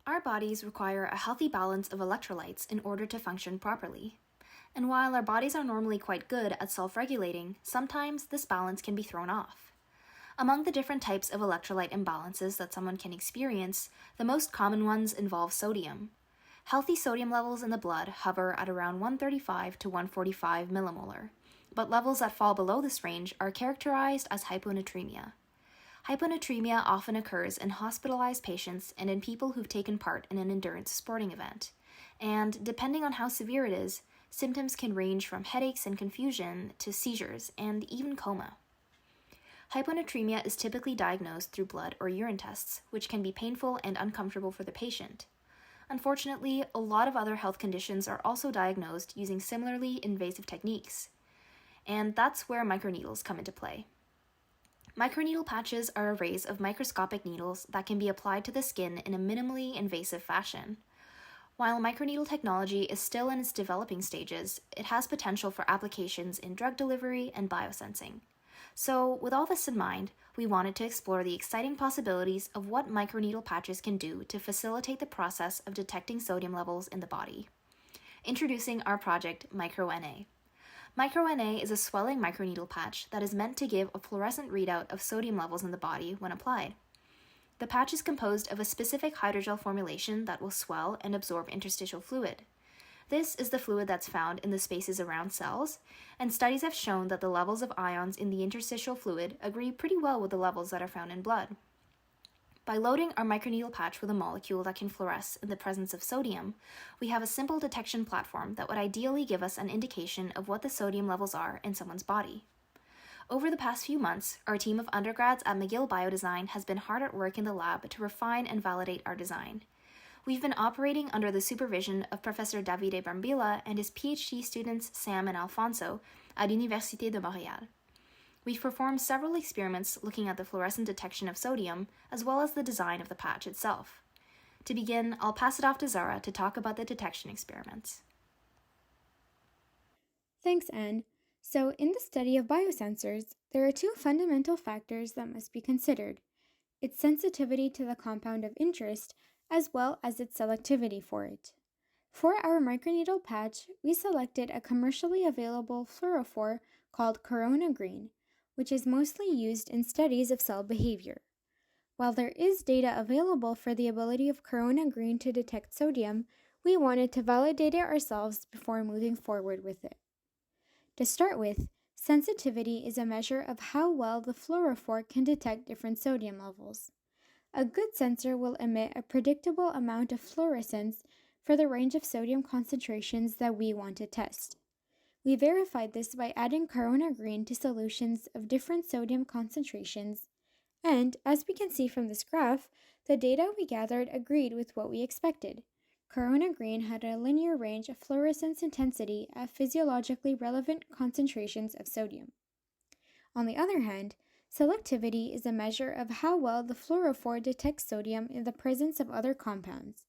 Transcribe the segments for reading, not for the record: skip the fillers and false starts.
Our bodies require a healthy balance of electrolytes in order to function properly. And while our bodies are normally quite good at self-regulating, sometimes this balance can be thrown off. Among the different types of electrolyte imbalances that someone can experience, the most common ones involve sodium. Healthy sodium levels in the blood hover at around 135 to 145 millimolar, but levels that fall below this range are characterized as hyponatremia. Hyponatremia often occurs in hospitalized patients and in people who've taken part in an endurance sporting event. And depending on how severe it is, symptoms can range from headaches and confusion to seizures and even coma. Hyponatremia is typically diagnosed through blood or urine tests, which can be painful and uncomfortable for the patient. Unfortunately, a lot of other health conditions are also diagnosed using similarly invasive techniques. And that's where microneedles come into play. Microneedle patches are arrays of microscopic needles that can be applied to the skin in a minimally invasive fashion. While microneedle technology is still in its developing stages, it has potential for applications in drug delivery and biosensing. So, with all this in mind, we wanted to explore the exciting possibilities of what microneedle patches can do to facilitate the process of detecting sodium levels in the body. Introducing our project, MicroNA. MicroNA is a swelling microneedle patch that is meant to give a fluorescent readout of sodium levels in the body when applied. The patch is composed of a specific hydrogel formulation that will swell and absorb interstitial fluid. This is the fluid that's found in the spaces around cells, and studies have shown that the levels of ions in the interstitial fluid agree pretty well with the levels that are found in blood. By loading our microneedle patch with a molecule that can fluoresce in the presence of sodium, we have a simple detection platform that would ideally give us an indication of what the sodium levels are in someone's body. Over the past few months, our team of undergrads at McGill BioDesign has been hard at work in the lab to refine and validate our design. We've been operating under the supervision of Professor Davide Brambilla and his PhD students Sam and Alfonso at Université de Montréal. We've performed several experiments looking at the fluorescent detection of sodium, as well as the design of the patch itself. To begin, I'll pass it off to Zara to talk about the detection experiments. Thanks, Anne. So, in the study of biosensors, there are two fundamental factors that must be considered: its sensitivity to the compound of interest, as well as its selectivity for it. For our microneedle patch, we selected a commercially available fluorophore called Corona Green, which is mostly used in studies of cell behavior. While there is data available for the ability of Corona Green to detect sodium, we wanted to validate it ourselves before moving forward with it. To start with, sensitivity is a measure of how well the fluorophore can detect different sodium levels. A good sensor will emit a predictable amount of fluorescence for the range of sodium concentrations that we want to test. We verified this by adding Corona Green to solutions of different sodium concentrations, and as we can see from this graph, the data we gathered agreed with what we expected. Corona Green had a linear range of fluorescence intensity at physiologically relevant concentrations of sodium. On the other hand, selectivity is a measure of how well the fluorophore detects sodium in the presence of other compounds.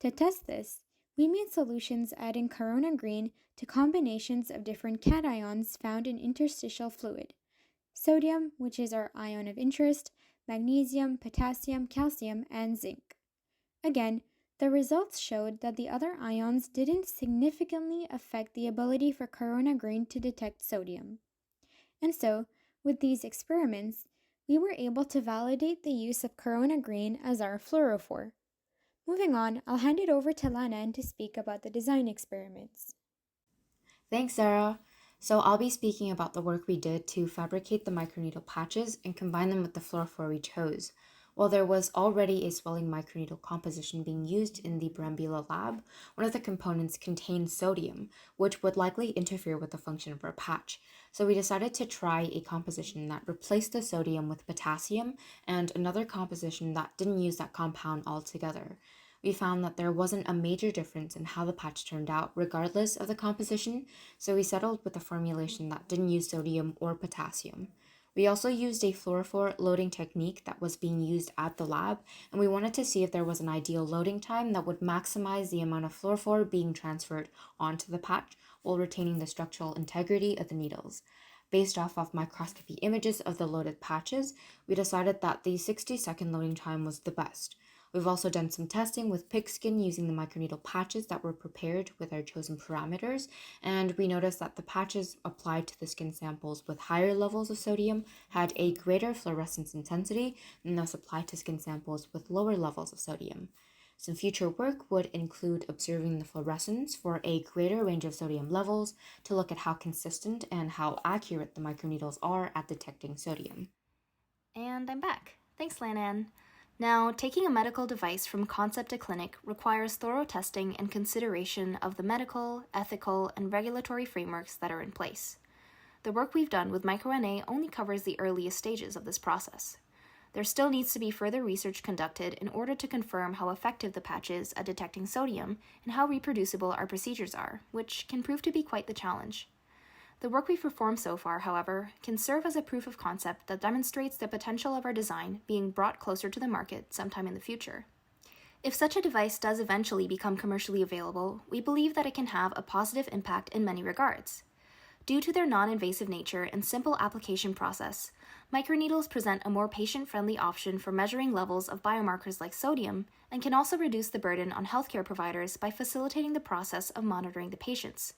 To test this, we made solutions adding Corona Green to combinations of different cations found in interstitial fluid: sodium, which is our ion of interest, magnesium, potassium, calcium, and zinc. Again, the results showed that the other ions didn't significantly affect the ability for Corona Green to detect sodium. And so, with these experiments, we were able to validate the use of Corona Green as our fluorophore. Moving on, I'll hand it over to Lanan to speak about the design experiments. Thanks, Sarah. So I'll be speaking about the work we did to fabricate the microneedle patches and combine them with the fluorophore we chose. While there was already a swelling microneedle composition being used in the Brambilla lab, one of the components contained sodium, which would likely interfere with the function of our patch. So we decided to try a composition that replaced the sodium with potassium and another composition that didn't use that compound altogether. We found that there wasn't a major difference in how the patch turned out, regardless of the composition, so we settled with a formulation that didn't use sodium or potassium. We also used a fluorophore loading technique that was being used at the lab, and we wanted to see if there was an ideal loading time that would maximize the amount of fluorophore being transferred onto the patch while retaining the structural integrity of the needles. Based off of microscopy images of the loaded patches, we decided that the 60-second loading time was the best. We've also done some testing with pig skin using the microneedle patches that were prepared with our chosen parameters, and we noticed that the patches applied to the skin samples with higher levels of sodium had a greater fluorescence intensity than those applied to skin samples with lower levels of sodium. Some future work would include observing the fluorescence for a greater range of sodium levels to look at how consistent and how accurate the microneedles are at detecting sodium. And I'm back. Thanks, Lanan. Now, taking a medical device from concept to clinic requires thorough testing and consideration of the medical, ethical, and regulatory frameworks that are in place. The work we've done with microRNA only covers the earliest stages of this process. There still needs to be further research conducted in order to confirm how effective the patch is at detecting sodium and how reproducible our procedures are, which can prove to be quite the challenge. The work we've performed so far, however, can serve as a proof of concept that demonstrates the potential of our design being brought closer to the market sometime in the future. If such a device does eventually become commercially available, we believe that it can have a positive impact in many regards. Due to their non-invasive nature and simple application process, microneedles present a more patient-friendly option for measuring levels of biomarkers like sodium and can also reduce the burden on healthcare providers by facilitating the process of monitoring the patients.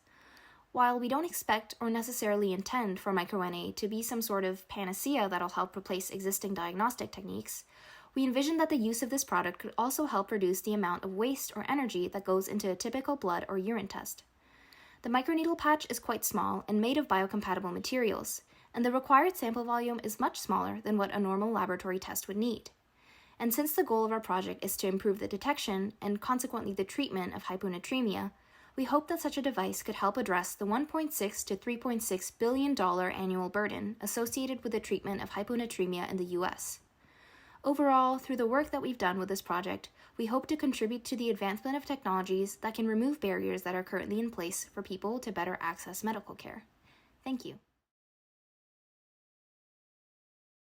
While we don't expect or necessarily intend for microRNA to be some sort of panacea that'll help replace existing diagnostic techniques, we envision that the use of this product could also help reduce the amount of waste or energy that goes into a typical blood or urine test. The microneedle patch is quite small and made of biocompatible materials, and the required sample volume is much smaller than what a normal laboratory test would need. And since the goal of our project is to improve the detection and consequently the treatment of hyponatremia, we hope that such a device could help address the $1.6 to $3.6 billion annual burden associated with the treatment of hyponatremia in the US. Overall, through the work that we've done with this project, we hope to contribute to the advancement of technologies that can remove barriers that are currently in place for people to better access medical care. Thank you.